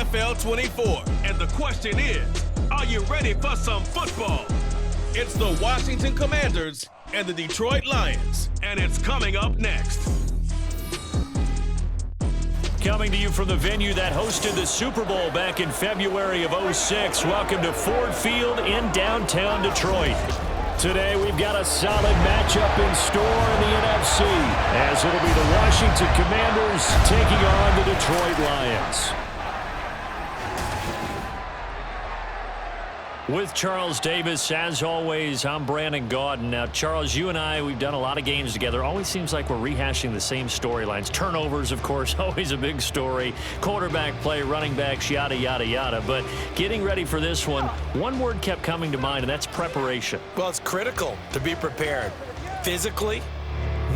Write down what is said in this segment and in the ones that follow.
NFL 24. And the question is, are you ready for some football? It's the Washington Commanders and the Detroit Lions, and it's coming up next. Coming to you from the venue that hosted the Super Bowl back in February of '06. Welcome to Ford Field in downtown Detroit. Today we've got a solid matchup in store in the NFC, as it'll be the Washington Commanders taking on the Detroit Lions. With Charles Davis, as always, I'm Brandon Gaudin. Now, Charles, you and I, we've done a lot of games together. Always seems like we're rehashing the same storylines. Turnovers, of course, always a big story. Quarterback play, running backs, yada, yada, yada. But getting ready for this one word kept coming to mind, and that's preparation. Well, it's critical to be prepared physically,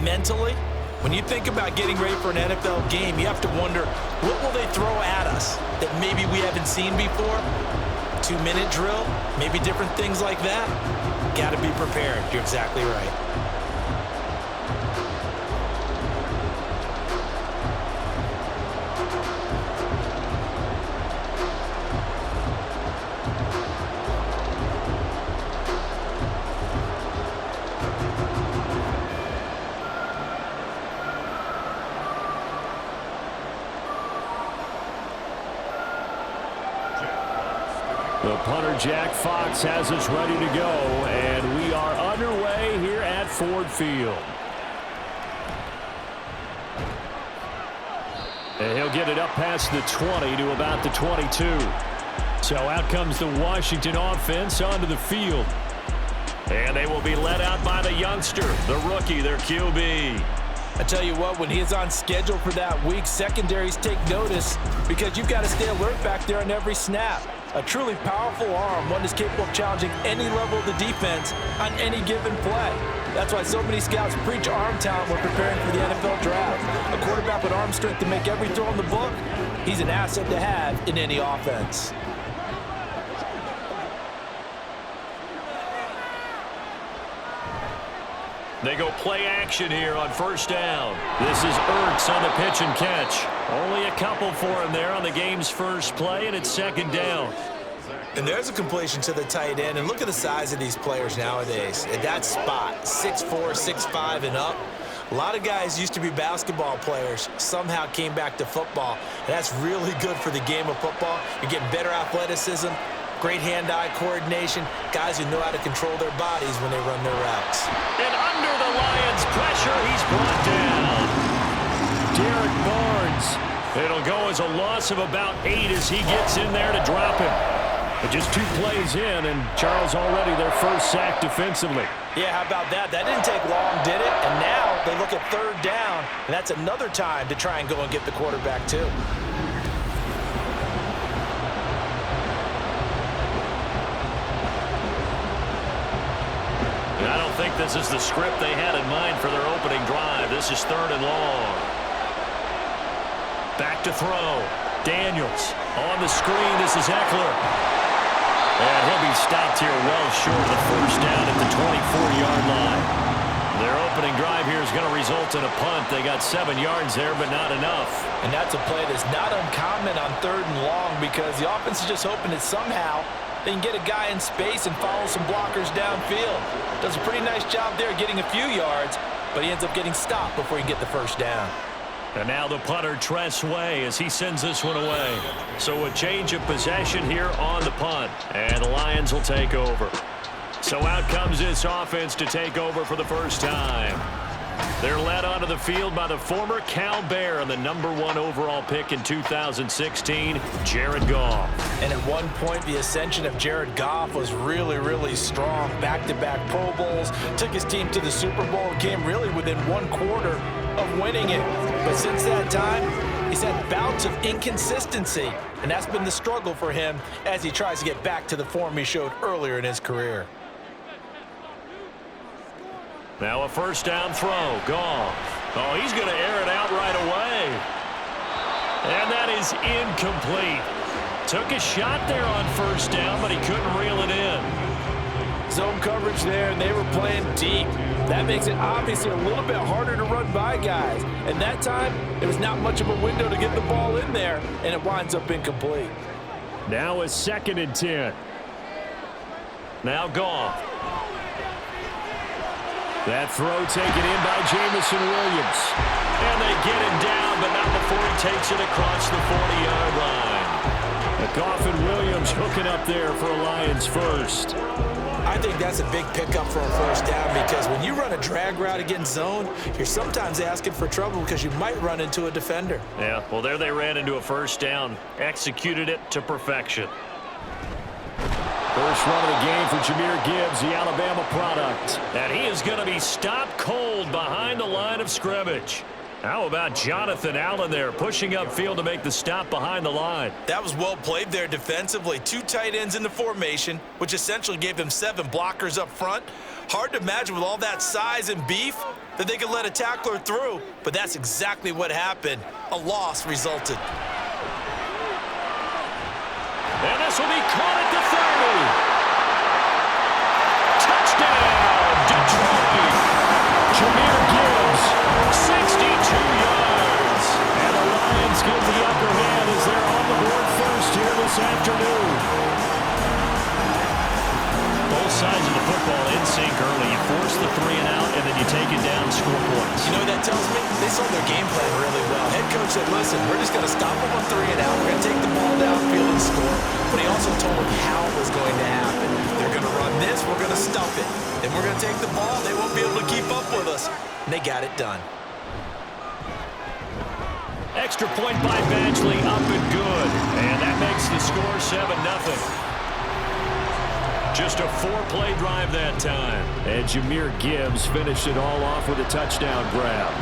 mentally. When you think about getting ready for an NFL game, you have to wonder, what will they throw at us that maybe we haven't seen before? 2-minute drill, maybe different things like that. Got to be prepared. You're exactly right. The punter, Jack Fox, has us ready to go, and we are underway here at Ford Field. And he'll get it up past the 20 to about the 22. So out comes the Washington offense onto the field. And they will be led out by the youngster, the rookie, their QB. I tell you what, when he's on schedule for that week, secondaries take notice because you've got to stay alert back there on every snap. A truly powerful arm, one that's capable of challenging any level of the defense on any given play. That's why so many scouts preach arm talent when preparing for the NFL draft. A quarterback with arm strength to make every throw in the book, he's an asset to have in any offense. They go play action here on first down. This is Ertz on the pitch and catch. Only a couple for him there on the game's first play, and it's second down. And there's a completion to the tight end. And look at the size of these players nowadays. At that spot, 6'4", 6'5", and up. A lot of guys used to be basketball players, somehow came back to football. And that's really good for the game of football. You're getting better athleticism, great hand-eye coordination, guys who know how to control their bodies when they run their routes. And under the Lions' pressure, he's brought down. Derek Barnes. It'll go as a loss of about 8 as he gets in there to drop him. But just 2 plays in, and Charles already their first sack defensively. Yeah, how about that? That didn't take long, did it? And now they look at third down, and that's another time to try and go and get the quarterback too. I don't think this is the script they had in mind for their opening drive. This is third and long. Back to throw. Daniels on the screen. This is Eckler. And he'll be stopped here well short of the first down at the 24-yard line. Their opening drive here is going to result in a punt. They got 7 yards there, but not enough. And that's a play that's not uncommon on third and long because the offense is just hoping that somehow they can get a guy in space and follow some blockers downfield. Does a pretty nice job there getting a few yards, but he ends up getting stopped before he can get the first down. And now the punter, Tress Way, as he sends this one away. So a change of possession here on the punt, and the Lions will take over. So out comes this offense to take over for the first time. They're led onto the field by the former Cal Bear and the #1 overall pick in 2016, Jared Goff. And at one point, the ascension of Jared Goff was really, really strong. Back-to-back Pro Bowls, took his team to the Super Bowl, and came really within 1/4 of winning it. But since that time, he's had bouts of inconsistency, and that's been the struggle for him as he tries to get back to the form he showed earlier in his career. Now a first down throw. Goff. Oh, he's going to air it out right away. And that is incomplete. Took a shot there on first down, but he couldn't reel it in. zone coverage there, and they were playing deep. That makes it obviously a little bit harder to run by guys. And that time, it was not much of a window to get the ball in there, and it winds up incomplete. Now a 2nd and 10. Now Goff. That throw taken in by Jamison Williams. And they get him down, but not before he takes it across the 40-yard line. Goff and Williams hooking up there for a Lions first. I think that's a big pickup for a first down because when you run a drag route against zone, you're sometimes asking for trouble because you might run into a defender. Yeah, well, there they ran into a first down. Executed it to perfection. First run of the game for Jahmyr Gibbs, the Alabama product. And he is going to be stopped cold behind the line of scrimmage. How about Jonathan Allen there pushing upfield to make the stop behind the line? That was well played there defensively. 2 tight ends in the formation, which essentially gave them 7 blockers up front. Hard to imagine with all that size and beef that they could let a tackler through, but that's exactly what happened. A loss resulted. And this will be caught at the 30. Touchdown, Detroit. Jahmyr Gibbs, 62 yards. And the Lions get the upper hand as they're on the board first here this afternoon. Both sides of the football in sync early. You force the 3 and out, and then you take it down and score points. You know what that tells me? They saw their game plan really well. Head coach said, listen, we're just going to stop them on 3 and out. We're going to take the ball downfield and score. But he also told them how it was going to happen. They're going to run this. We're going to stuff it. Then we're going to take the ball. They won't be able to keep up with us. And they got it done. Extra point by Badgley, up and good. And that makes the score 7-0. Just a 4-play drive that time. And Jahmyr Gibbs finished it all off with a touchdown grab.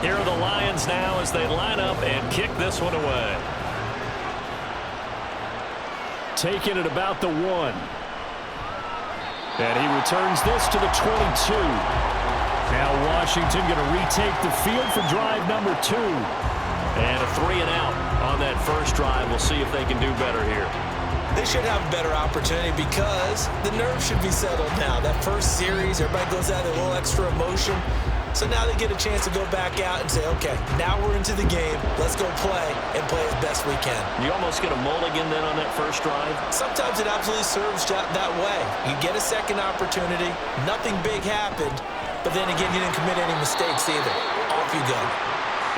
Here are the Lions now as they line up and kick this one away. Taking it about the 1. And he returns this to the 22. Now Washington going to retake the field for drive number 2. And a 3 and out on that first drive. We'll see if they can do better here. They should have a better opportunity because the nerves should be settled now. That first series, everybody goes out with a little extra emotion. So now they get a chance to go back out and say, okay, now we're into the game. Let's go play and play as best we can. You almost get a mulligan then on that first drive? Sometimes it absolutely serves that way. You get a second opportunity. Nothing big happened. But then again, you didn't commit any mistakes either. Off you go.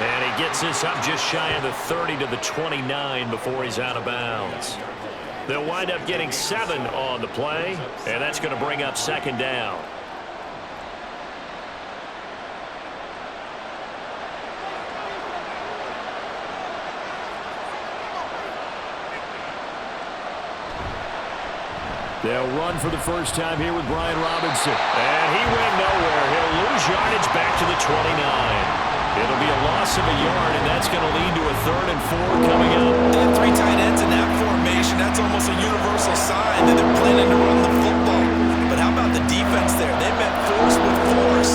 And he gets this up just shy of the 30 to the 29 before he's out of bounds. They'll wind up getting 7 on the play, and that's going to bring up 2nd down. They'll run for the first time here with Brian Robinson. And he went nowhere. He'll lose yardage back to the 29. It'll be a loss of a yard, and that's going to lead to a 3rd and 4 coming up. They have 3 tight ends in that formation. That's almost a universal sign that they're planning to run the football. But how about the defense there? They met force with force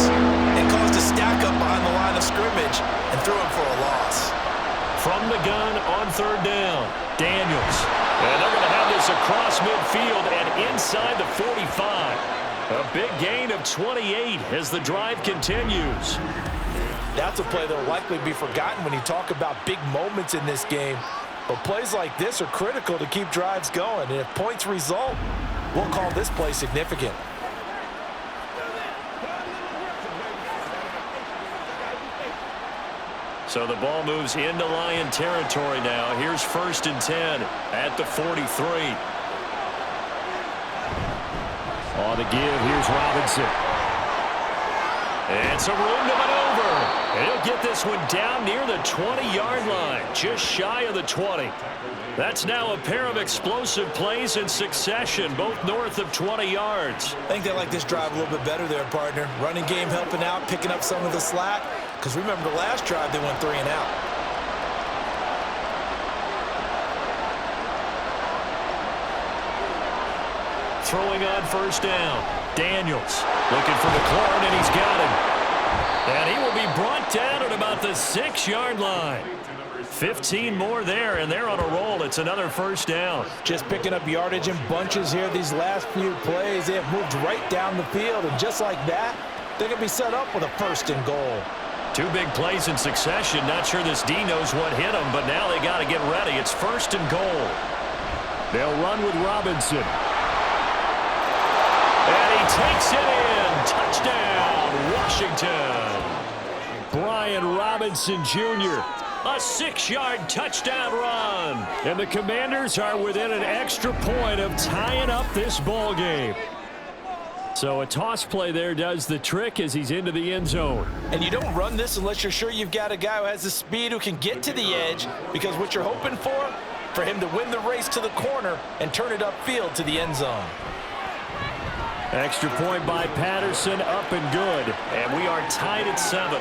and caused a stack up behind the line of scrimmage and threw him for a loss. From the gun on 3rd down, Daniels. And they're going to have this across midfield and inside the 45. A big gain of 28 as the drive continues. That's a play that will likely be forgotten when you talk about big moments in this game. But plays like this are critical to keep drives going. And if points result, we'll call this play significant. So the ball moves into Lion territory now. Here's 1st and 10 at the 43. On the give, here's Robinson. And some room to maneuver. And he'll get this one down near the 20-yard line, just shy of the 20. That's now a pair of explosive plays in succession, both north of 20 yards. I think they like this drive a little bit better there, partner. Running game helping out, picking up some of the slack. because remember the last drive they went 3 and out. Throwing on first down. Daniels looking for McLaurin, and he's got him. And he will be brought down at about the 6-yard line. 15 more there, and they're on a roll. It's another first down. Just picking up yardage in bunches here these last few plays. They have moved right down the field, and just like that, they're going to be set up with a 1st and goal. 2 big plays in succession. Not sure this D knows what hit him, but now they got to get ready. It's 1st and goal. They'll run with Robinson. And he takes it in. Touchdown, Washington. Brian Robinson Jr., a 6-yard touchdown run. And the Commanders are within an extra point of tying up this ball game. So a toss play there does the trick as he's into the end zone. And you don't run this unless you're sure you've got a guy who has the speed who can get to the edge, because what you're hoping for him to win the race to the corner and turn it upfield to the end zone. Extra point by Patterson, up and good. And we are tied at 7.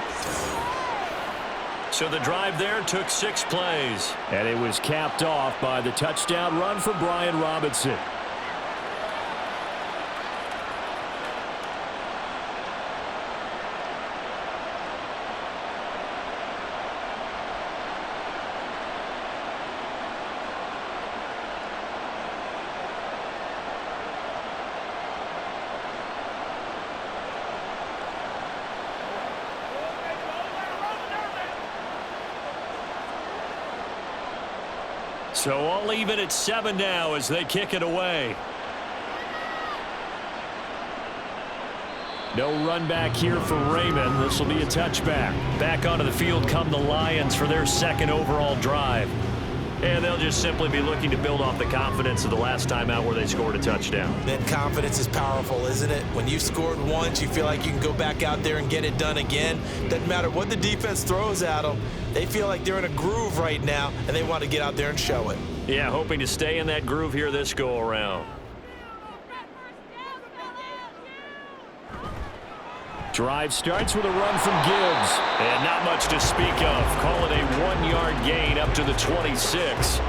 So the drive there took 6 plays. And it was capped off by the touchdown run for Brian Robinson. So all even at 7 now as they kick it away. No run back here for Raymond. This will be a touchback. Back onto the field come the Lions for their 2nd overall drive. And they'll just simply be looking to build off the confidence of the last time out where they scored a touchdown. Then confidence is powerful, isn't it? When you scored once, you feel like you can go back out there and get it done again. Doesn't matter what the defense throws at them. They feel like they're in a groove right now, and they want to get out there and show it. Yeah, hoping to stay in that groove here this go-around. Drive starts with a run from Gibbs. And not much to speak of. Call it a 1-yard gain up to the 26.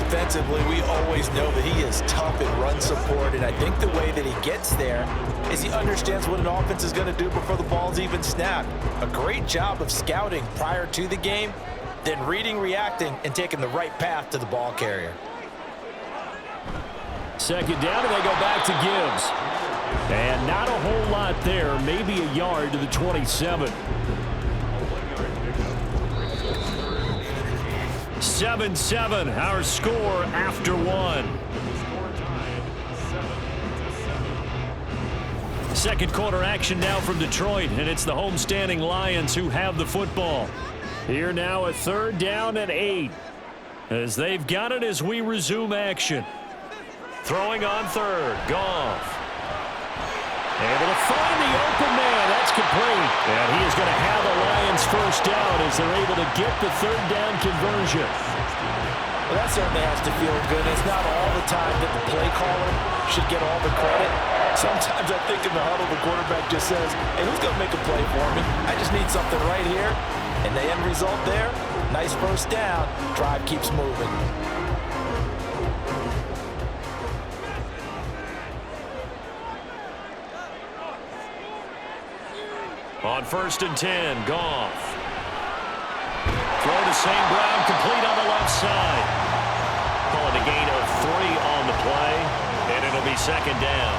Defensively, we always know that he is tough in run support, and I think the way that he gets there is he understands what an offense is going to do before the ball's even snapped. A great job of scouting prior to the game, then reading, reacting, and taking the right path to the ball carrier. 2nd down, and they go back to Gibbs. And not a whole lot there, maybe a yard to the 27. 7-7, our score after 1. 2nd quarter action now from Detroit, and it's the homestanding Lions who have the football. Here now a 3rd down and 8. As they've got it as we resume action. Throwing on 3rd, Goff. Able to find the open man. That's complete. And he is going to have the Lions 1st down as they're able to get the 3rd down conversion. Well, that certainly has to feel good. It's not all the time that the play caller should get all the credit. Sometimes I think in the huddle, the quarterback just says, hey, who's going to make a play for me? I just need something right here. And the end result there, nice 1st down. Drive keeps moving. On 1st and 10, Goff. Throw to St. Brown, complete on the left side. Call it a gain of 3 on the play, and it'll be 2nd down.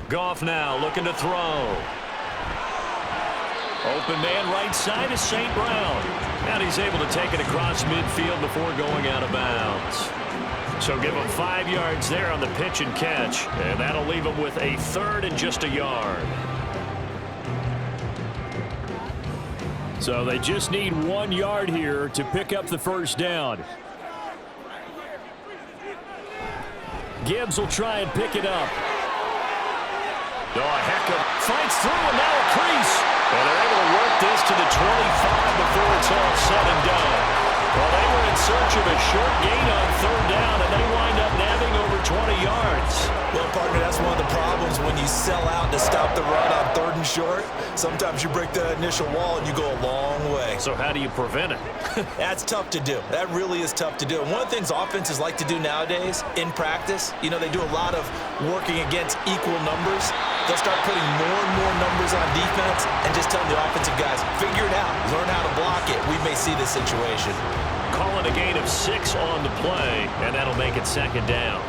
Goff now looking to throw. Open man right side is St. Brown. And he's able to take it across midfield before going out of bounds. So give him 5 yards there on the pitch and catch. And that'll leave him with a 3rd and just a yard. So they just need 1 yard here to pick up the 1st down. Gibbs will try and pick it up. Oh, heck of fights through, and now a crease. And they're able to work this to the 25 before it's all said and done. Well, they were in search of a short gain on third down, and they wind up nabbing over 20 yards. Well, partner, that's one of the problems when you sell out to stop the run on third and short. Sometimes you break the initial wall and you go a long way. So how do you prevent it? That's tough to do. That really is tough to do. And one of the things offenses like to do nowadays in practice, you know, they do a lot of working against equal numbers. They'll start putting more and more numbers on defense and just telling the offensive guys, figure it out, learn how to block it. We may see this situation. Calling a gain of 6 on the play, and that'll make it second down.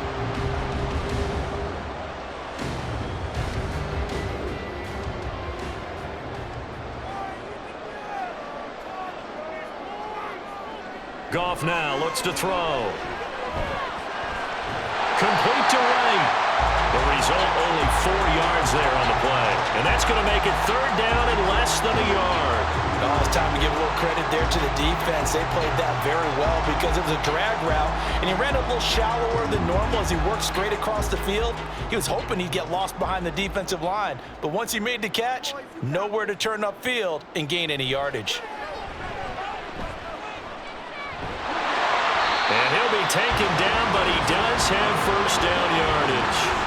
Goff now looks to throw. Complete to right. The result, only 4 yards there on the play. And that's going to make it third down and less than a yard. Oh, it's time to give a little credit there to the defense. They played that very well because it was a drag route, and he ran a little shallower than normal as he worked straight across the field. He was hoping he'd get lost behind the defensive line, but once he made the catch, nowhere to turn upfield and gain any yardage. And he'll be taken down, but he does have first down yardage.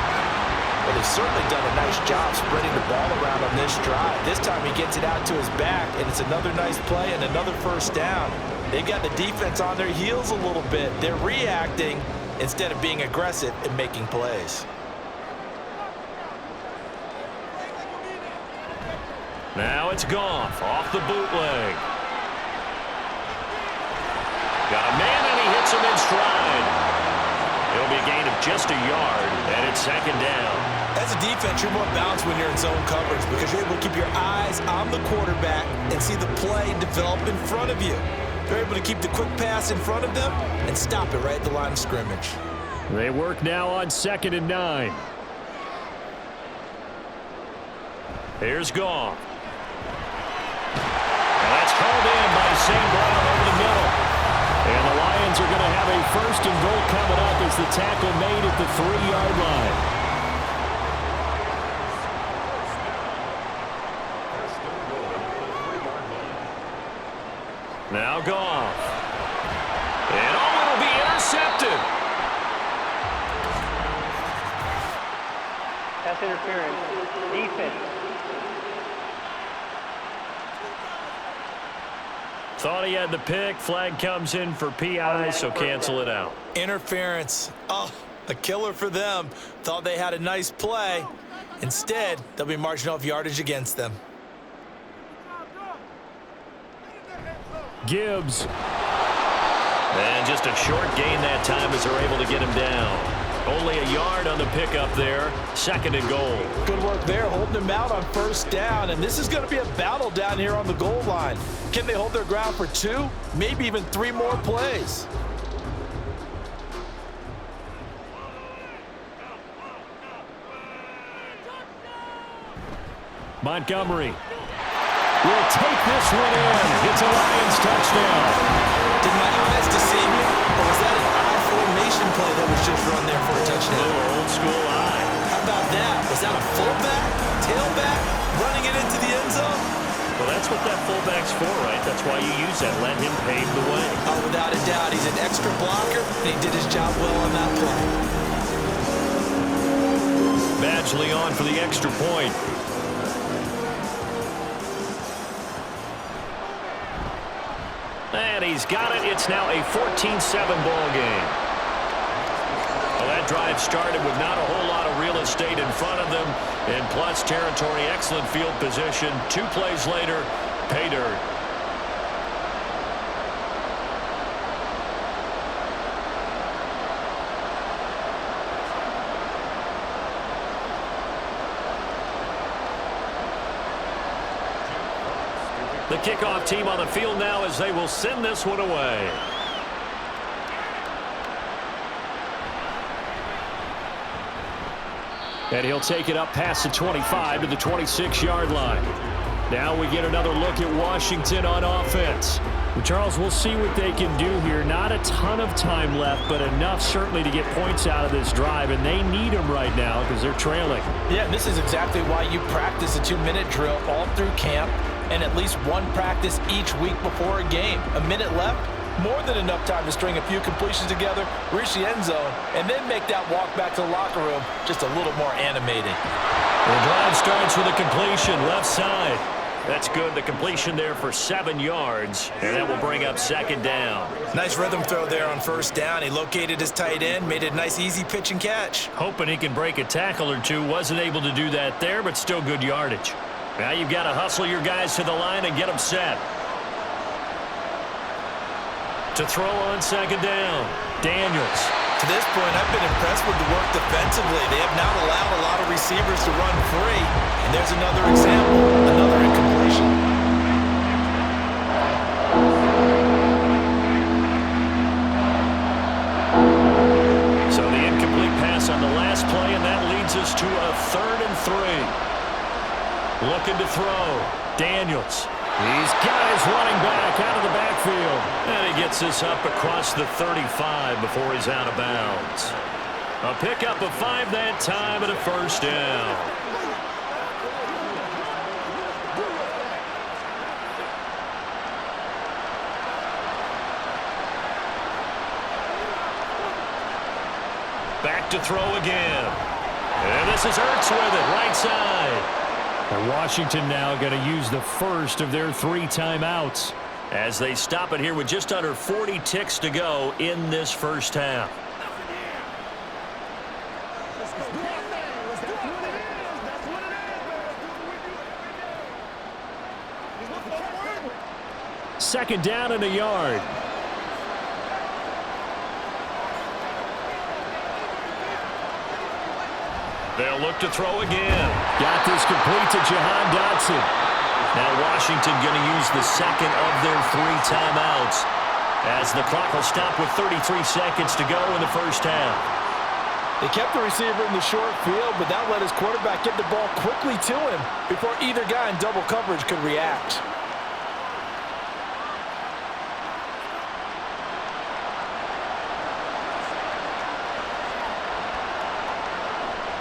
Well, they've certainly done a nice job spreading the ball around on this drive. This time he gets it out to his back, and it's another nice play and another first down. They've got the defense on their heels a little bit. They're reacting instead of being aggressive and making plays. Now it's Goff off the bootleg. Got a man, and he hits him in stride. It'll be a gain of just a yard, and it's second down. As a defense, you're more balanced when you're in zone coverage because you're able to keep your eyes on the quarterback and see the play develop in front of you. They're able to keep the quick pass in front of them and stop it right at the line of scrimmage. They work now on 2nd and 9. Here's Goff. And that's called in by St. Brown over the middle. And the Lions are going to have a first and goal coming up as the tackle made at the 3-yard line. Now Goff. And it'll be intercepted. Pass interference. Defense. Thought he had the pick. Flag comes in for PI, so cancel it out. Interference. Oh, a killer for them. Thought they had a nice play. Instead, they'll be marching off yardage against them. Gibbs. And just a short gain that time as they're able to get him down. Only a yard on the pickup there. 2nd and goal. Good work there, holding him out on first down. And this is going to be a battle down here on the goal line. Can they hold their ground for 2, maybe even 3 more plays? Montgomery will take this one in. It's a Lions touchdown. Did my eyes deceive me? Or was that an eye formation play that was just run there for a touchdown? Oh, old school eye. How about that? Was that a fullback, tailback, running it into the end zone? Well, that's what that fullback's for, right? That's why you use that. Let him pave the way. Oh, without a doubt. He's an extra blocker, and he did his job well on that play. Badgley on for the extra point. And he's got it. It's now a 14-7 ball game. Well, that drive started with not a whole lot of real estate in front of them. And plus territory, excellent field position. 2 plays later, pay dirt. The kickoff team on the field now as they will send this one away. And he'll take it up past the 25 to the 26-yard line. Now we get another look at Washington on offense. Well, Charles, we'll see what they can do here. Not a ton of time left, but enough certainly to get points out of this drive, and they need them right now because they're trailing. Yeah, and this is exactly why you practice a 2-minute drill all through camp and at least one practice each week before a game. A minute left, more than enough time to string a few completions together, reach the end zone, and then make that walk back to the locker room just a little more animating. The drive starts with a completion left side. That's good. The completion there for 7 yards, and that will bring up second down. Nice rhythm throw there on first down. He located his tight end, made it a nice easy pitch and catch. Hoping he can break a tackle or two. Wasn't able to do that there, but still good yardage. Now you've got to hustle your guys to the line and get them set. To throw on second down, Daniels. To this point, I've been impressed with the work defensively. They have not allowed a lot of receivers to run free. And there's another example, another incompletion. So the incomplete pass on the last play, and that leads us to a 3rd and 3. Looking to throw, Daniels. These guys running back out of the backfield. And he gets this up across the 35 before he's out of bounds. A pickup of 5 that time and a first down. Back to throw again. And this is Ertz with it, right side. And Washington now going to use the first of their 3 timeouts. As they stop it here with just under 40 ticks to go in this first half. Second down and a yard. They'll look to throw again. Got this complete to Jahan Dotson. Now Washington going to use the second of their 3 timeouts as the clock will stop with 33 seconds to go in the first half. They kept the receiver in the short field, but that let his quarterback get the ball quickly to him before either guy in double coverage could react.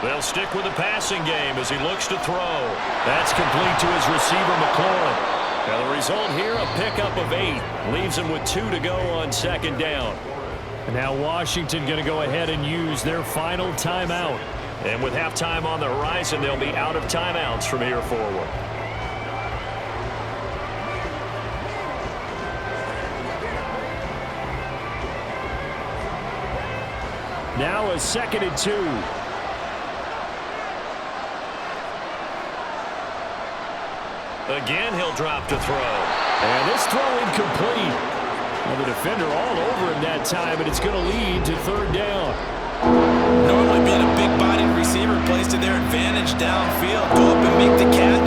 They'll stick with the passing game as he looks to throw. That's complete to his receiver, McLaurin. Now the result here, a pickup of 8. Leaves him with 2 to go on second down. And now Washington going to go ahead and use their final timeout. And with halftime on the horizon, they'll be out of timeouts from here forward. Now a 2nd and 2. Again, he'll drop to throw. And this throw incomplete. Well, the defender all over him that time, and it's going to lead to 3rd down. Normally being a big-bodied receiver plays to their advantage downfield. Go up and make the catch,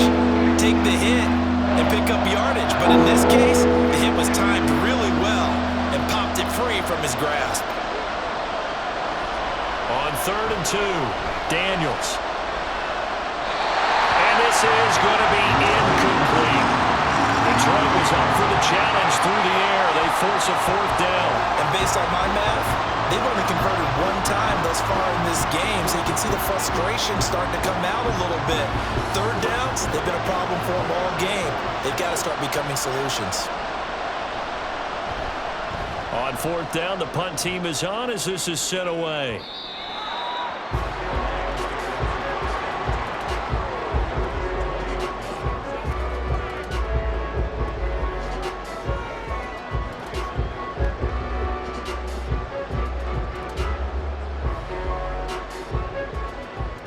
take the hit, and pick up yardage. But in this case, the hit was timed really well and popped it free from his grasp. On 3rd and 2, Daniels. And this is going to be incomplete. Detroit was up for the challenge through the air. They force a 4th down. And based on my math, they've only converted 1 time thus far in this game, so you can see the frustration starting to come out a little bit. 3rd downs, they've been a problem for them all game. They've got to start becoming solutions. On 4th down, the punt team is on as this is sent away.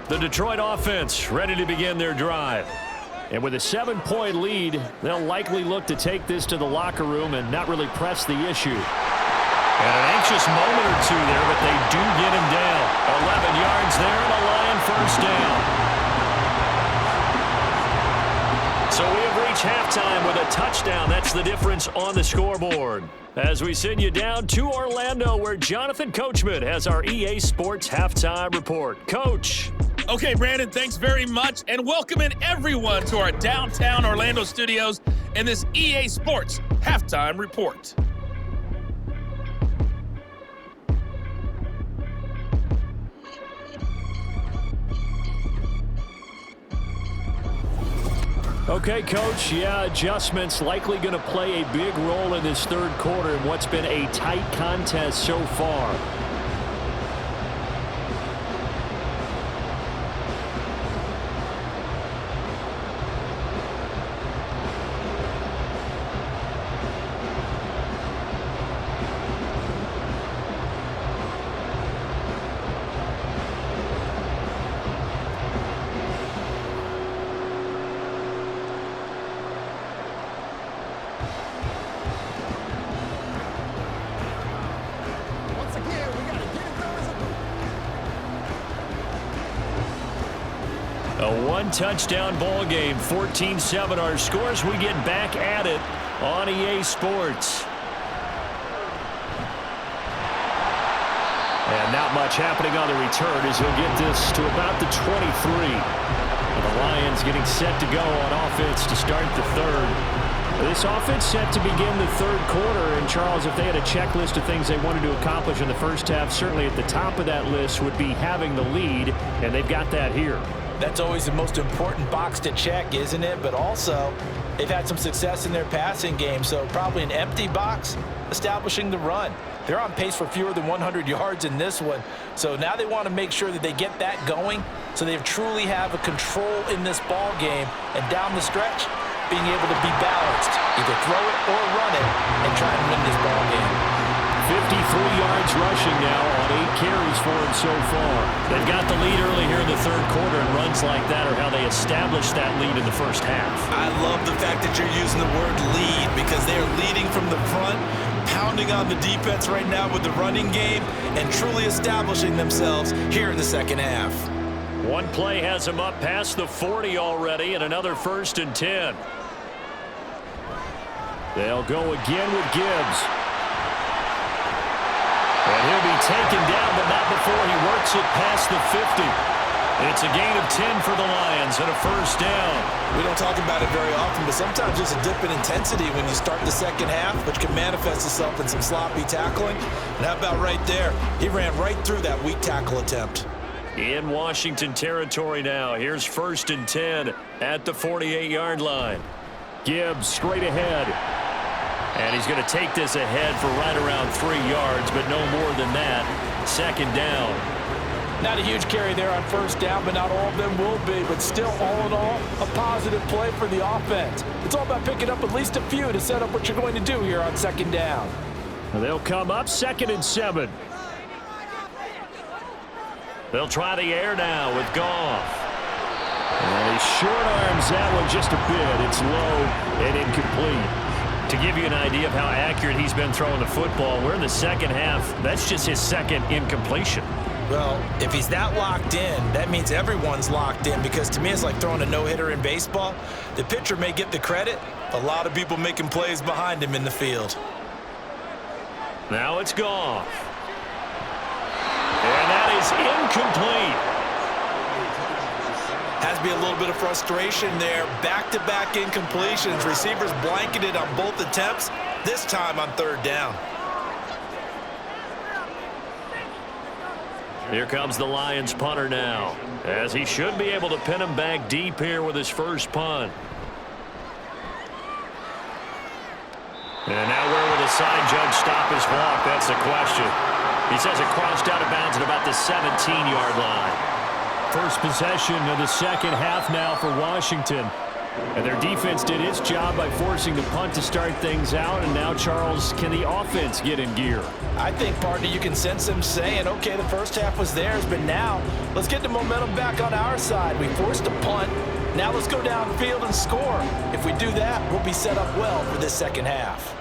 The Detroit offense ready to begin their drive. And with a 7-point lead, they'll likely look to take this to the locker room and not really press the issue. And an anxious moment or two there, but they do get him down. 11 yards there and a Lion first down. So we have reached halftime with a touchdown. That's the difference on the scoreboard. As we send you down to Orlando, where Jonathan Coachman has our EA Sports Halftime Report. Coach. Okay, Brandon, thanks very much, and welcoming everyone to our downtown Orlando studios in this EA Sports Halftime Report. Okay, Coach, adjustments likely going to play a big role in this third quarter in what's been a tight contest so far. A one-touchdown ball game, 14-7 our scores. We get back at it on EA Sports. And not much happening on the return as he'll get this to about the 23. And the Lions getting set to go on offense to start the third. This offense set to begin the third quarter. And, Charles, if they had a checklist of things they wanted to accomplish in the first half, certainly at the top of that list would be having the lead, and they've got that here. That's always the most important box to check, isn't it? But also, they've had some success in their passing game, so probably an empty box establishing the run. They're on pace for fewer than 100 yards in this one, so now they want to make sure that they get that going so they truly have a control in this ball game, and down the stretch, being able to be balanced, either throw it or run it, and try and win this ball game. 53 yards rushing now on 8 carries for him so far. They've got the lead early here in the third quarter, and runs like that are how they established that lead in the first half. I love the fact that you're using the word lead because they are leading from the front, pounding on the defense right now with the running game, and truly establishing themselves here in the second half. One play has them up past the 40 already, and another 1st and 10. They'll go again with Gibbs. And he'll be taken down, but not before he works it past the 50. It's a gain of 10 for the Lions and a 1st down. We don't talk about it very often, but sometimes there's a dip in intensity when you start the second half, which can manifest itself in some sloppy tackling. And how about right there? He ran right through that weak tackle attempt. In Washington territory now. Here's 1st and 10 at the 48-yard line. Gibbs straight ahead. And he's going to take this ahead for right around 3 yards, but no more than that. 2nd down. Not a huge carry there on 1st down, but not all of them will be. But still, all in all, a positive play for the offense. It's all about picking up at least a few to set up what you're going to do here on 2nd down. They'll come up 2nd and 7. They'll try the air now with Goff. And he short arms that one just a bit. It's low and incomplete. To give you an idea of how accurate he's been throwing the football, we're in the second half. That's just his 2nd incompletion. Well, if he's that locked in, that means everyone's locked in, because to me it's like throwing a no-hitter in baseball. The pitcher may get the credit, a lot of people making plays behind him in the field. Now it's Goff. And that is incomplete. Has to be a little bit of frustration there. Back-to-back incompletions. Receivers blanketed on both attempts, this time on 3rd down. Here comes the Lions punter now, as he should be able to pin him back deep here with his first punt. And now where will the side judge stop his walk? That's the question. He says it crossed out of bounds at about the 17-yard line. First possession of the second half now for Washington. And their defense did its job by forcing the punt to start things out. And now, Charles, can the offense get in gear? I think, partner, you can sense them saying, okay, the first half was theirs, but now let's get the momentum back on our side. We forced a punt. Now let's go downfield and score. If we do that, we'll be set up well for this second half.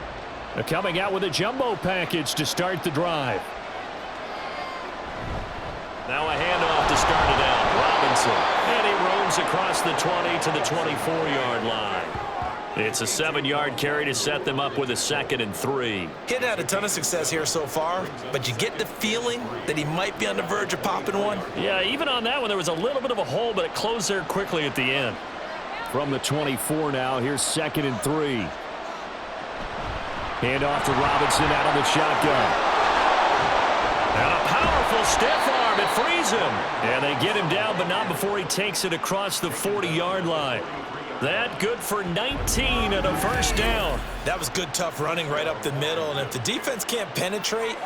They're coming out with a jumbo package to start the drive. Now a handoff to start it out. Robinson. And he roams across the 20 to the 24-yard line. It's a 7-yard carry to set them up with a 2nd and 3. He hadn't had a ton of success here so far, but you get the feeling that he might be on the verge of popping one. Yeah, even on that one, there was a little bit of a hole, but it closed there quickly at the end. From the 24 now, here's 2nd and 3. Hand off to Robinson out of the shotgun. And a powerful stiff arm. It frees him. And they get him down, but not before he takes it across the 40-yard line. That good for 19 and a first down. That was good, tough running right up the middle. And if the defense can't penetrate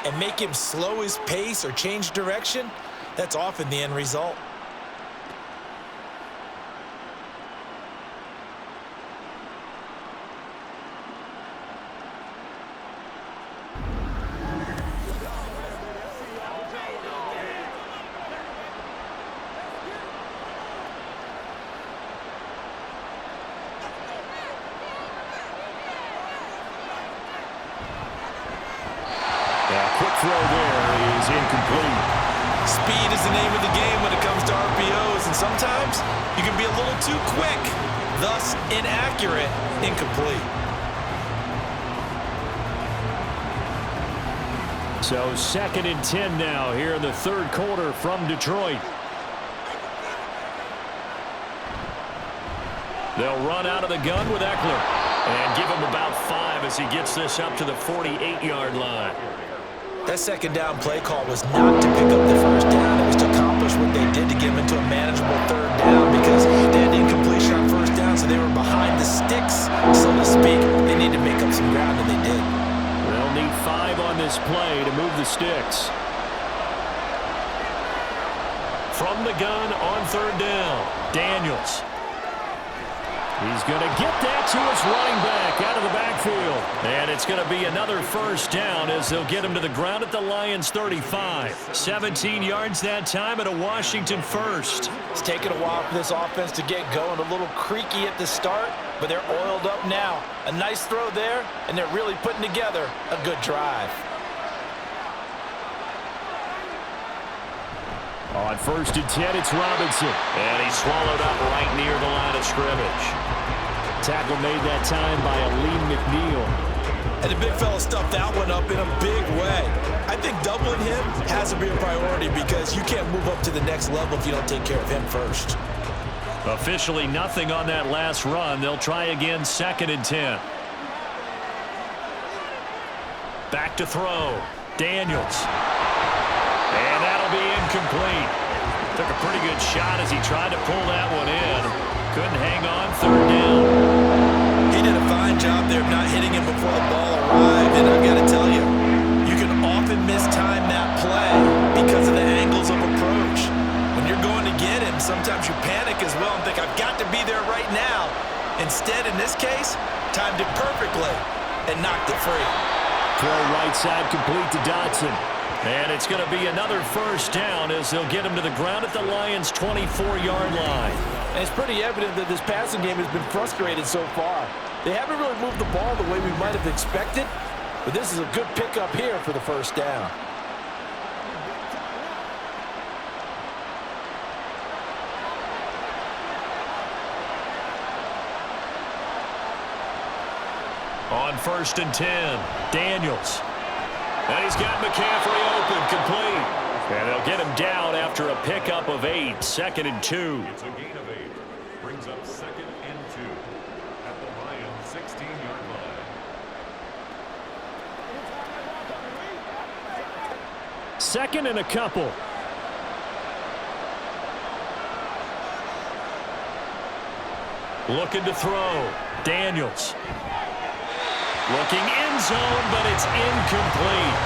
and make him slow his pace or change direction, that's often the end result. Quick throw there is incomplete. Speed is the name of the game when it comes to RPOs, and sometimes you can be a little too quick, thus inaccurate, incomplete. So 2nd and 10 now here in the 3rd quarter from Detroit. They'll run out of the gun with Eckler and give him about 5 as he gets this up to the 48-yard line. That 2nd down play call was not to pick up the first down. It was to accomplish what they did to get him into a manageable 3rd down because they had incompletion on 1st down, so they were behind the sticks, so to speak. They need to make up some ground, and they did. They'll need 5 on this play to move the sticks. From the gun on 3rd down, Daniels. He's going to get that to his running back out of the backfield. And it's going to be another first down as they'll get him to the ground at the Lions' 35. 17 yards that time and a Washington first. It's taken a while for this offense to get going. A little creaky at the start, but they're oiled up now. A nice throw there, and they're really putting together a good drive. On 1st and 10, it's Robinson. And he's swallowed up right near the line of scrimmage. Tackle made that time by Aleem McNeil. And the big fella stuffed that one up in a big way. I think doubling him has to be a priority because you can't move up to the next level if you don't take care of him first. Officially nothing on that last run. They'll try again 2nd and 10. Back to throw. Daniels. And that'll be incomplete. Took a pretty good shot as he tried to pull that one in. Couldn't hang on 3rd down. He did a fine job there of not hitting him before the ball arrived. And I've got to tell you, you can often mistime that play because of the angles of approach. When you're going to get him, sometimes you panic as well and think, I've got to be there right now. Instead, in this case, timed it perfectly and knocked it free. Throw right side complete to Dotson. And it's going to be another first down as they'll get him to the ground at the Lions' 24-yard line. And it's pretty evident that this passing game has been frustrated so far. They haven't really moved the ball the way we might have expected, but this is a good pickup here for the first down. On 1st and 10, Daniels. And he's got McCaffrey open, complete. And they'll get him down after a pickup of 8, 2nd and 2. It's a gain of 8. Brings up 2nd and 2 at the Lions' 16-yard line. 2nd and a couple. Looking to throw. Daniels. Looking end zone, but it's incomplete.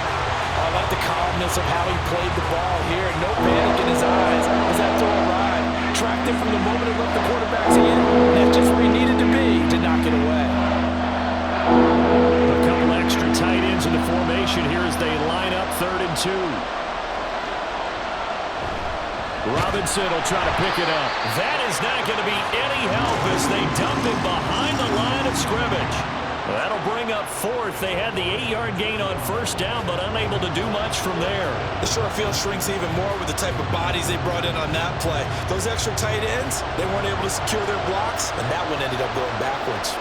I like the calmness of how he played the ball here. No panic in his eyes as that throw arrived. Tracked it from the moment it left the quarterback's hand. That's just where he needed to be to knock it away. A couple extra tight ends in the formation here as they line up 3rd and 2. Robinson will try to pick it up. That is not going to be any help as they dump it behind the line of scrimmage. That'll bring up 4th. They had the 8-yard gain on 1st down, but unable to do much from there. The short field shrinks even more with the type of bodies they brought in on that play. Those extra tight ends, they weren't able to secure their blocks, and that one ended up going backwards.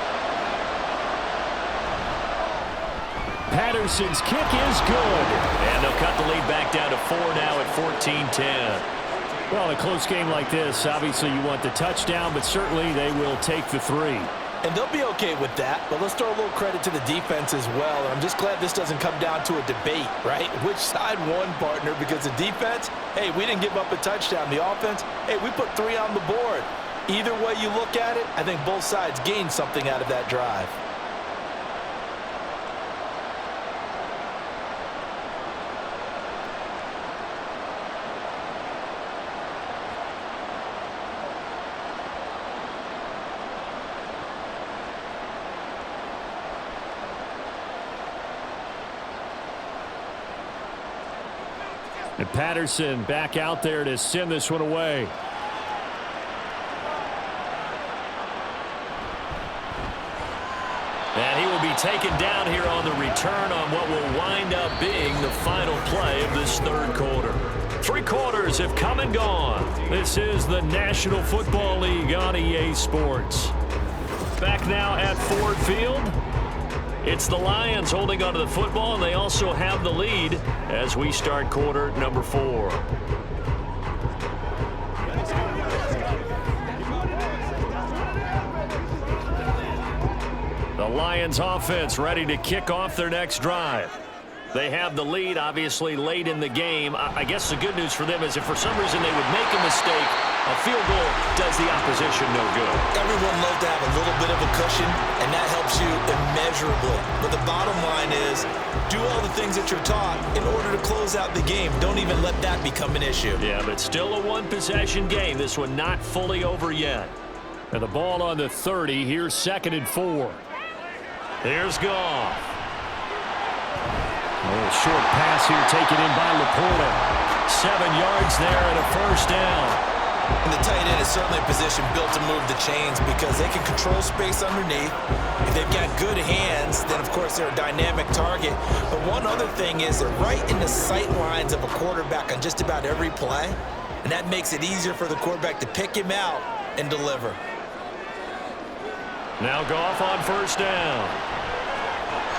Patterson's kick is good. And they'll cut the lead back down to 4 now at 14-10. Well, in a close game like this, obviously you want the touchdown, but certainly they will take the 3. And they'll be okay with that, but let's throw a little credit to the defense as well. And I'm just glad this doesn't come down to a debate, right? Which side won, partner? Because the defense, hey, we didn't give up a touchdown. The offense, hey, we put 3 on the board. Either way you look at it, I think both sides gained something out of that drive. And Patterson back out there to send this one away. And he will be taken down here on the return on what will wind up being the final play of this third quarter. 3 quarters have come and gone. This is the National Football League on EA Sports. Back now at Ford Field. It's the Lions holding onto the football, and they also have the lead as we start quarter number 4. The Lions offense ready to kick off their next drive. They have the lead, obviously, late in the game. I guess the good news for them is if for some reason they would make a mistake, a field goal does the opposition no good. Everyone loves to have a little bit of a cushion, and that helps you immeasurably. But the bottom line is, do all the things that you're taught in order to close out the game. Don't even let that become an issue. Yeah, but still a one-possession game. This one not fully over yet. And the ball on the 30. Here's 2nd and 4. Here's Goff. A little short pass here taken in by Laporta. 7 yards there and a first down. And the tight end is certainly a position built to move the chains because they can control space underneath. If they've got good hands, then of course they're a dynamic target. But one other thing is they're right in the sight lines of a quarterback on just about every play. And that makes it easier for the quarterback to pick him out and deliver. Now Goff on first down.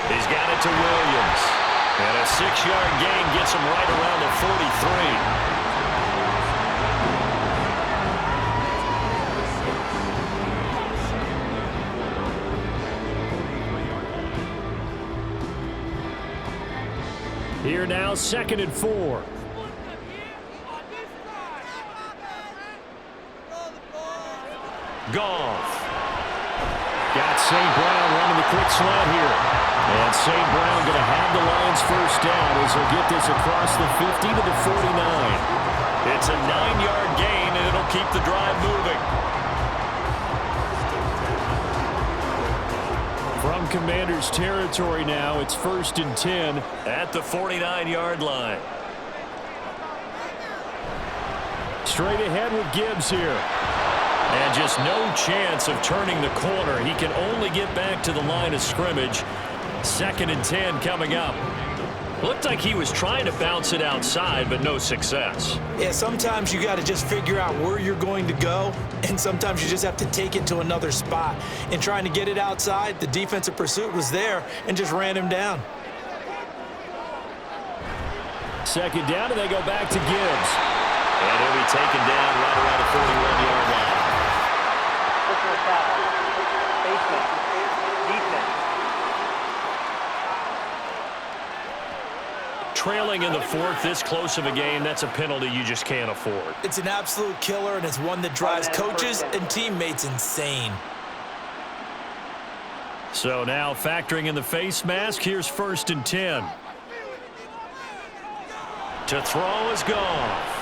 He's got it to Williams. And a 6-yard gain gets him right around the 43. Here now, 2nd and 4. Goff. Got St. Brown running the quick slant here. And St. Brown going to have the Lions first down as he'll get this across the 50 to the 49. It's a 9-yard gain, and it'll keep the drive moving. From Commanders territory now, it's 1st and 10. At the 49-yard line. Straight ahead with Gibbs here. And just no chance of turning the corner. He can only get back to the line of scrimmage. 2nd and 10 coming up. Looked like he was trying to bounce it outside, but no success. Yeah, sometimes you got to just figure out where you're going to go, and sometimes you just have to take it to another spot. In trying to get it outside, the defensive pursuit was there and just ran him down. 2nd down, and they go back to Gibbs. And he'll be taken down right around the 41-yard line. Personal foul. Basement. Defense. Trailing in the 4th, this close of a game, that's a penalty you just can't afford. It's an absolute killer, and it's one that drives coaches and teammates insane. So now factoring in the face mask, here's 1st and 10. To throw is Goff.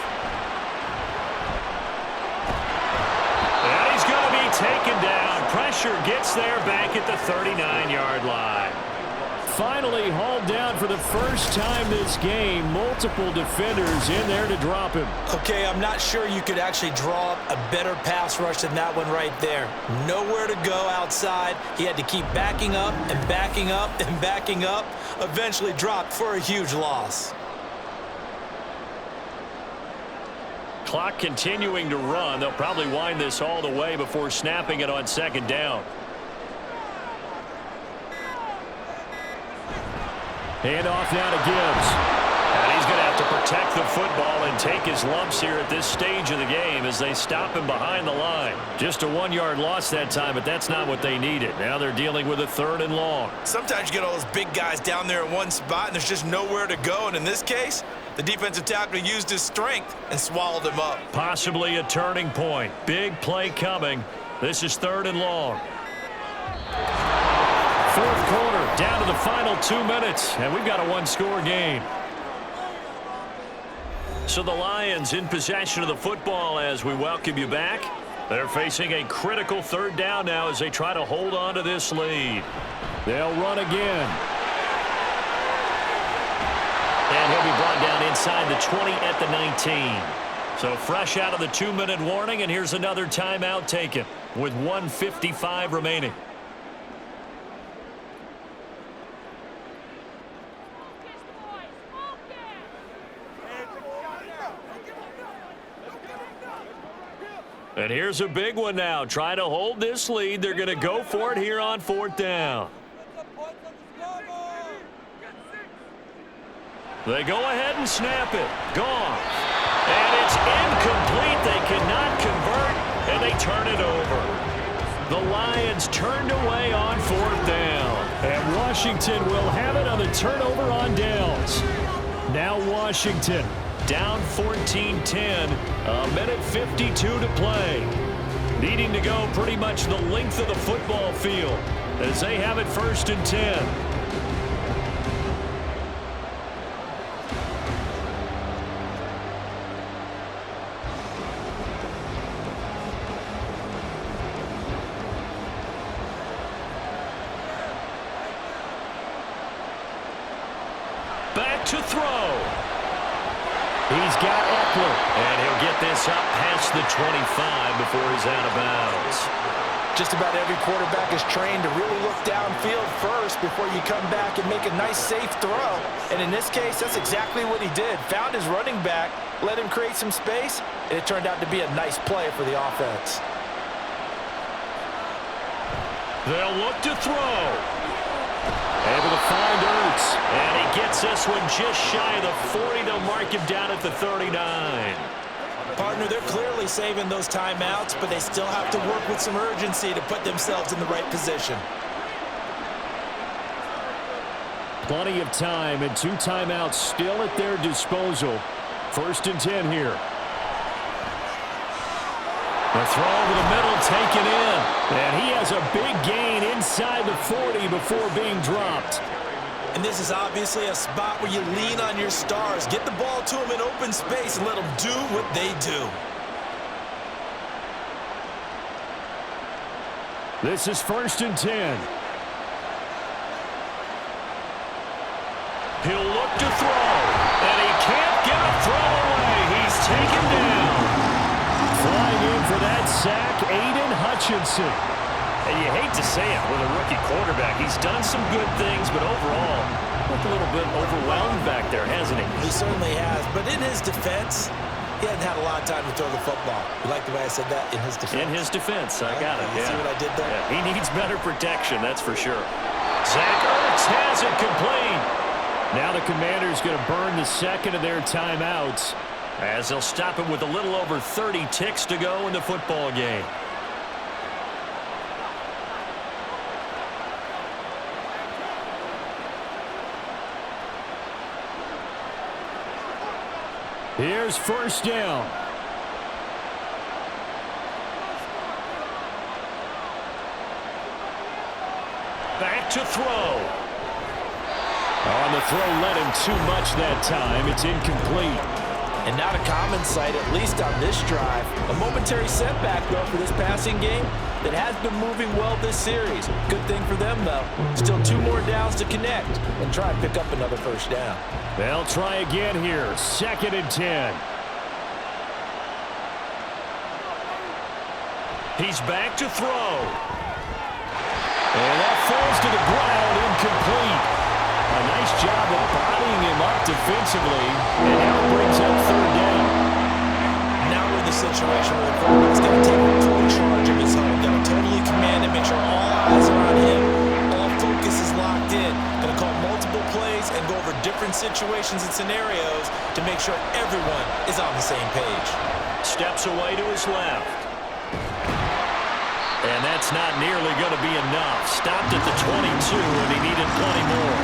And he's going to be taken down. Pressure gets there back at the 39-yard line. Finally hauled down for the first time this game. Multiple defenders in there to drop him. Okay, I'm not sure you could actually draw up a better pass rush than that one right there. Nowhere to go outside. He had to keep backing up and backing up and backing up. Eventually dropped for a huge loss. Clock continuing to run. They'll probably wind this all the way before snapping it on 2nd down. Hand off now to Gibbs. And he's going to have to protect the football and take his lumps here at this stage of the game as they stop him behind the line. Just a 1-yard loss that time, but that's not what they needed. Now they're dealing with a 3rd and long. Sometimes you get all those big guys down there in one spot, and there's just nowhere to go. And in this case, the defensive tackle used his strength and swallowed him up. Possibly a turning point. Big play coming. This is 3rd and long. 4th quarter, down to the final 2 minutes, and we've got a 1-score game. So the Lions in possession of the football as we welcome you back. They're facing a critical 3rd down now as they try to hold on to this lead. They'll run again. And he'll be brought down inside the 20 at the 19. So fresh out of the 2-minute warning, and here's another timeout taken with 1:55 remaining. And here's a big one now. Trying to hold this lead. They're going to go for it here on 4th down. They go ahead and snap it. Gone. And it's incomplete. They cannot convert, and they turn it over. The Lions turned away on 4th down. And Washington will have it on the turnover on downs. Now Washington down 14-10, a minute 52 to play. Needing to go pretty much the length of the football field as they have it 1st and 10. Back to throw. He's got Eckler. And he'll get this up past the 25 before he's out of bounds. Just about every quarterback is trained to really look downfield first before you come back and make a nice, safe throw. And in this case, that's exactly what he did. Found his running back, let him create some space, and it turned out to be a nice play for the offense. They'll look to throw. Able to find Ertz. And he gets this one just shy of the 40. They'll mark him down at the 39. Partner, they're clearly saving those timeouts, but they still have to work with some urgency to put themselves in the right position. Plenty of time and 2 timeouts still at their disposal. 1st and 10 here. The throw over the middle taken in. And he has a big gain inside the 40 before being dropped. And this is obviously a spot where you lean on your stars. Get the ball to them in open space and let them do what they do. This is 1st and 10. He'll look to throw. And he can't get a throw away. He's taken down. Flying in for that sack, Aiden Hutchinson. And you hate to say it with a rookie quarterback. He's done some good things, but overall, looked a little bit overwhelmed back there, hasn't he? He certainly has. But in his defense, he hasn't had a lot of time to throw the football. You like the way I said that? In his defense. In his defense. I got it. You see what I did there? Yeah, he needs better protection, that's for sure. Zach Ertz has it complete. Now the Commanders going to burn the second of their timeouts as they'll stop him with a little over 30 ticks to go in the football game. Here's 1st down. Back to throw. On the throw, led him too much that time. It's incomplete. And not a common sight, at least on this drive. A momentary setback, though, for this passing game that has been moving well this series. Good thing for them, though. Still 2 more downs to connect and try and pick up another 1st down. They'll try again here. 2nd and 10. He's back to throw. And that falls to the ground, incomplete. A nice job of bodying him up defensively, and now brings up 3rd down. Now we're in the situation where the quarterback's got to take full charge of his home. Got to totally command him, make sure all eyes are on him. All focus is locked in. Going to call multiple plays plays and go over different situations and scenarios to make sure everyone is on the same page. Steps away to his left. And that's not nearly going to be enough. Stopped at the 22, and he needed plenty more.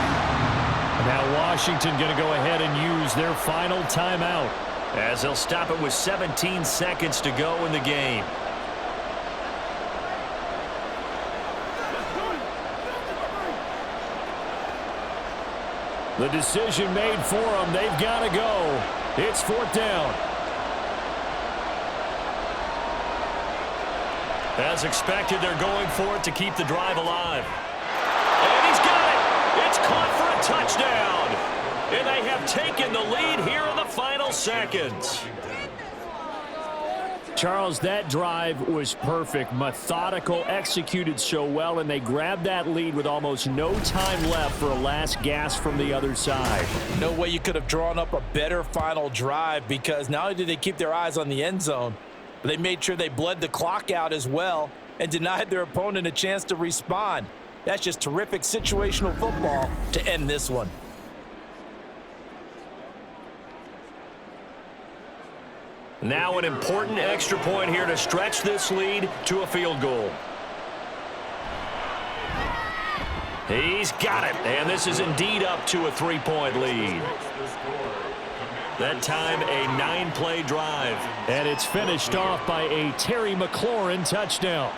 Now Washington going to go ahead and use their final timeout, as they'll stop it with 17 seconds to go in the game. The decision made for them. They've got to go. It's 4th down. As expected, they're going for it to keep the drive alive. And he's got it. It's caught for a touchdown. And they have taken the lead here in the final seconds. Charles, that drive was perfect, methodical, executed so well, and they grabbed that lead with almost no time left for a last gasp from the other side. No way you could have drawn up a better final drive, because not only did they keep their eyes on the end zone, but they made sure they bled the clock out as well and denied their opponent a chance to respond. That's just terrific situational football to end this one. Now an important extra point here to stretch this lead to a field goal. He's got it, and this is indeed up to a 3-point lead. That time a 9-play drive. And it's finished off by a Terry McLaurin touchdown.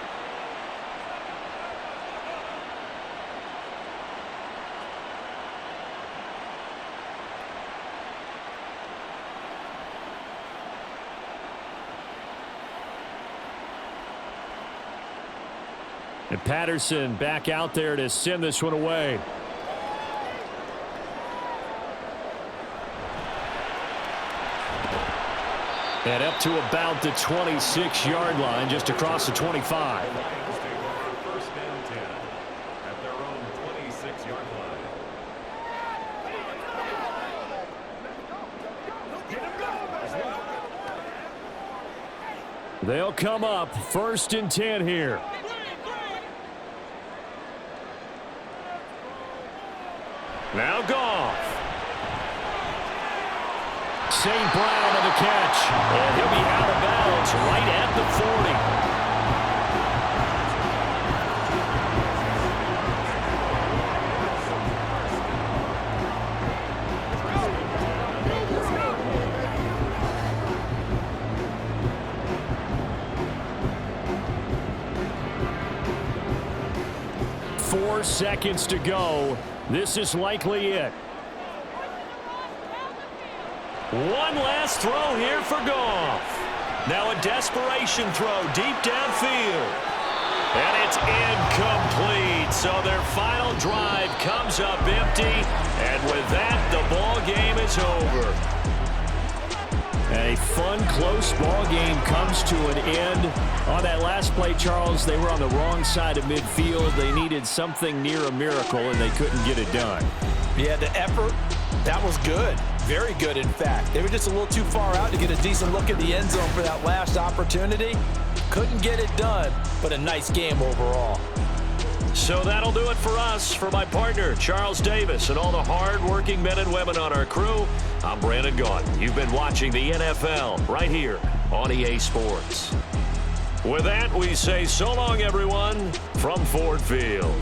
And Patterson back out there to send this one away. And up to about the 26-yard line, just across the 25. First and 10 at their own 26-yard line. They'll come up 1st and 10 here. Now Goff. St. Brown on the catch. And he'll be out of bounds right at the 40. 4 seconds to go. This is likely it. One last throw here for Goff. Now a desperation throw deep downfield. And it's incomplete. So their final drive comes up empty. And with that, the ball game is over. A fun, close ball game comes to an end. On that last play, Charles, they were on the wrong side of midfield. They needed something near a miracle, and they couldn't get it done. Yeah, the effort, that was good. Very good, in fact. They were just a little too far out to get a decent look at the end zone for that last opportunity. Couldn't get it done, but a nice game overall. So that'll do it for us. For my partner, Charles Davis, and all the hard-working men and women on our crew, I'm Brandon Gaudin. You've been watching the NFL right here on EA Sports. With that, we say so long, everyone, from Ford Field.